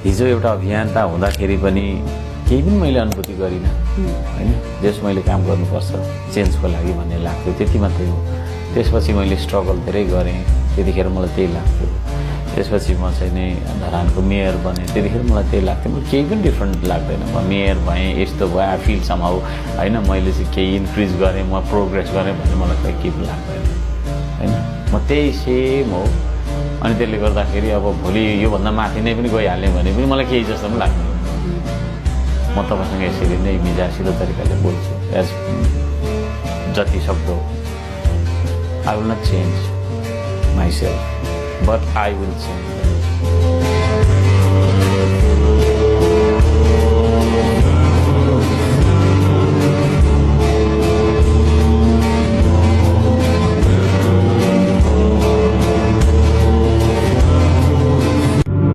हिजो एउटा अभियन्ता हुँदाखेरि पनि केही पनि मैले अनुभूति गरिनँ होइन। जस मैले काम गर्नुपर्छ चेन्जको लागि भन्ने लाग्थ्यो, त्यति मात्रै हो। त्यसपछि मैले स्ट्रगल धेरै गरेँ, त्यतिखेर मलाई त्यही लाग्थ्यो। त्यसपछि म चाहिँ नै धरानको मेयर बनेँ, त्यतिखेर मलाई त्यही लाग्थ्यो। म केही पनि डिफ्रेन्ट लाग्दैन। म मेयर भएँ, यस्तो भयो, आई फिल समहाउ होइन, मैले चाहिँ केही इन्क्रिज गरेँ, म प्रोग्रेस गरेँ भन्ने मलाई खै केही पनि लाग्दैन होइन। म त्यही सेम हो। अनि त्यसले गर्दाखेरि अब भोलि योभन्दा माथि नै पनि गइहाल्ने भने पनि मलाई केही जस्तो पनि लाग्दैन। म तपाईँसँग यसरी नै मिजासिलो तरिकाले बोल्छु एज जति सक्दो। I will not change myself but I will change